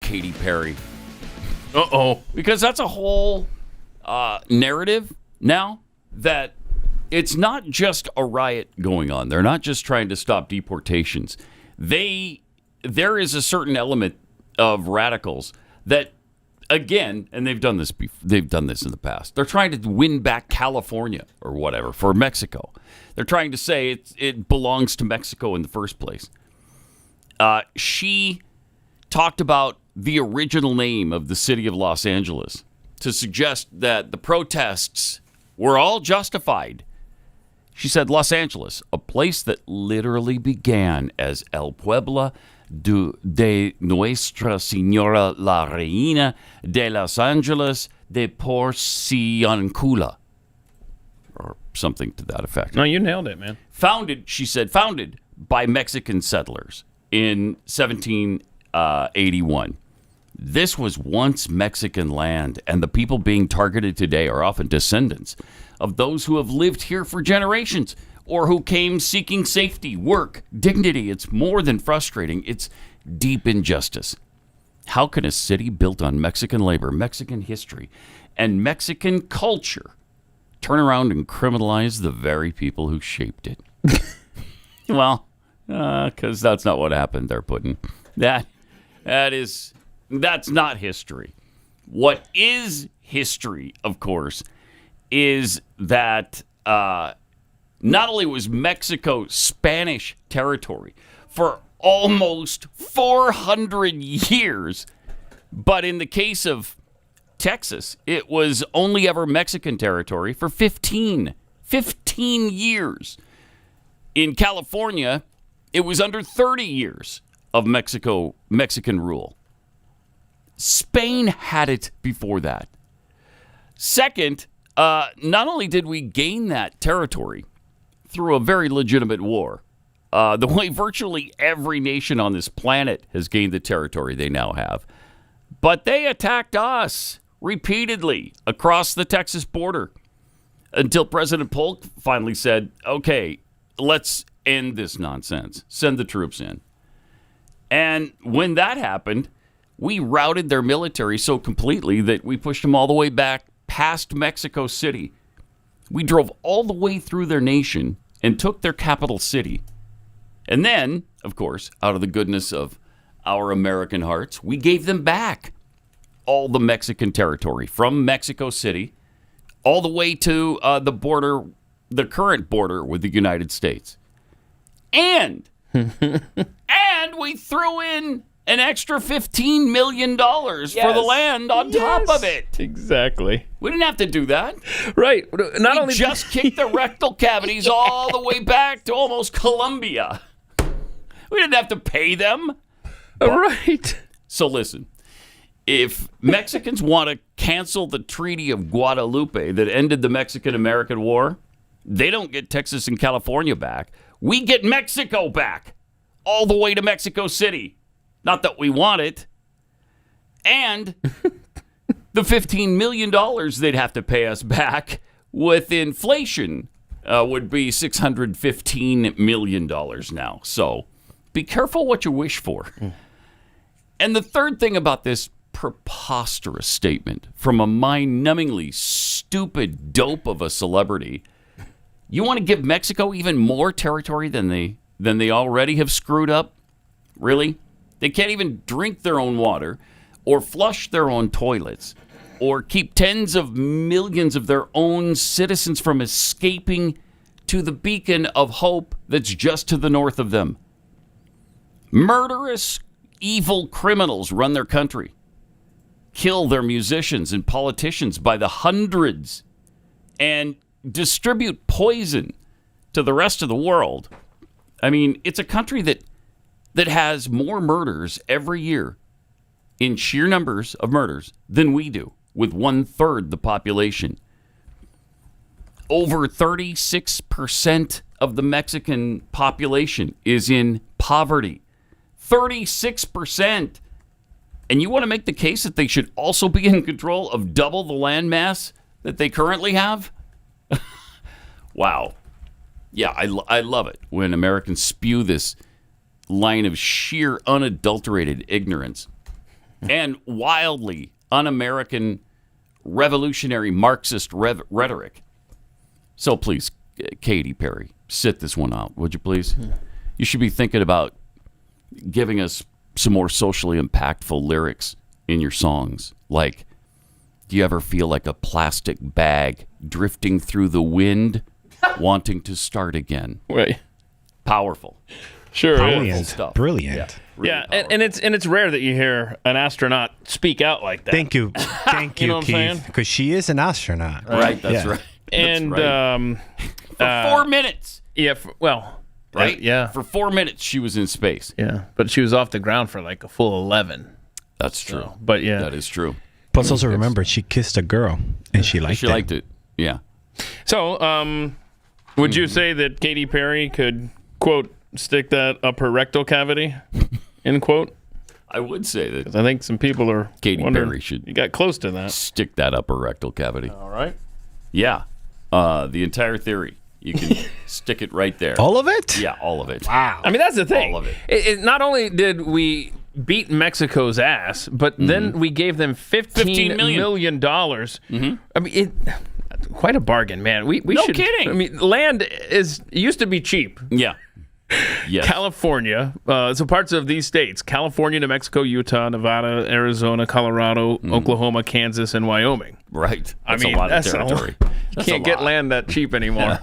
Katy Perry. Uh-oh. Because that's a whole narrative now that it's not just a riot going on. They're not just trying to stop deportations. There is a certain element of radicals that, again, and they've done this in the past. They're trying to win back California or whatever for Mexico. They're trying to say it belongs to Mexico in the first place. She talked about the original name of the city of Los Angeles to suggest that the protests were all justified. She said Los Angeles, a place that literally began as El Pueblo de Nuestra Señora la Reina de Los Angeles de Porciuncula, or something to that effect. No, you nailed it, man. She said, founded by Mexican settlers in 1781. This was once Mexican land, and the people being targeted today are often descendants of those who have lived here for generations or who came seeking safety, work, dignity. It's more than frustrating. It's deep injustice. How can a city built on Mexican labor, Mexican history, and Mexican culture turn around and criminalize the very people who shaped it? Well, because that's not what happened there, Puddin'. That's not history. What is history, of course, is that not only was Mexico Spanish territory for almost 400 years, but in the case of Texas, it was only ever Mexican territory for 15 years. In California, it was under 30 years of Mexican rule. Spain had it before that. Second, not only did we gain that territory through a very legitimate war, the way virtually every nation on this planet has gained the territory they now have, but they attacked us repeatedly across the Texas border until President Polk finally said, okay, let's end this nonsense. Send the troops in. And when that happened, we routed their military so completely that we pushed them all the way back past Mexico City. We drove all the way through their nation and took their capital city. And then, of course, out of the goodness of our American hearts, we gave them back all the Mexican territory from Mexico City all the way to the border, the current border with the United States. And we threw in an extra $15 million for the land on top of it. Exactly. We didn't have to do that. Right. We just kicked the rectal cavities all the way back to almost Colombia. We didn't have to pay them. Right. So listen, if Mexicans want to cancel the Treaty of Guadalupe that ended the Mexican-American War, they don't get Texas and California back. We get Mexico back all the way to Mexico City. Not that we want it. And the $15 million they'd have to pay us back with inflation would be $615 million now. So be careful what you wish for. And the third thing about this preposterous statement from a mind-numbingly stupid dope of a celebrity, you want to give Mexico even more territory than they already have screwed up? Really? They can't even drink their own water or flush their own toilets or keep tens of millions of their own citizens from escaping to the beacon of hope that's just to the north of them. Murderous, evil criminals run their country, kill their musicians and politicians by the hundreds, and distribute poison to the rest of the world. I mean, it's a country that has more murders every year in sheer numbers of murders than we do, with 1/3 the population. Over 36% of the Mexican population is in poverty. 36%. And you want to make the case that they should also be in control of double the land mass that they currently have? Wow. Yeah, I love it when Americans spew this line of sheer unadulterated ignorance. and wildly un-American revolutionary Marxist rhetoric. So please, Katy Perry, sit this one out, would you please? You should be thinking about giving us some more socially impactful lyrics in your songs. Like, do you ever feel like a plastic bag drifting through the wind, wanting to start again? Wait. Powerful. Sure. Brilliant. Stuff. Brilliant. Yeah, really And it's rare that you hear an astronaut speak out like that. Thank you. Thank You you, know what I'm saying? Keith. Because she is an astronaut. Right, that's Yeah. right. And For 4 minutes. yeah, Right? yeah, For 4 minutes, she was in space. yeah. But she was off the ground for like a full 11. That's true. So, but yeah, That is true. Plus, also remember, she kissed a girl, and she liked She it. liked it. Yeah. So, would you say that Katy Perry could, quote, stick that up her rectal cavity, end quote? I would say that I think some people are Katy wondering, Perry should You got close to that. stick that upper rectal cavity. All right. Yeah. The entire theory. You can stick it right there. All of it? Yeah, all of it. Wow. I mean, that's the thing. All of it. Not only did we beat Mexico's ass, but then we gave them $15 million. I mean, quite a bargain, man. We No should, kidding. I mean, land used to be cheap. Yeah. Yes. California, so parts of these states: California, New Mexico, Utah, Nevada, Arizona, Colorado, Oklahoma, Kansas, and Wyoming. Right. I That's mean, a lot that's of territory. You can't get land that cheap anymore.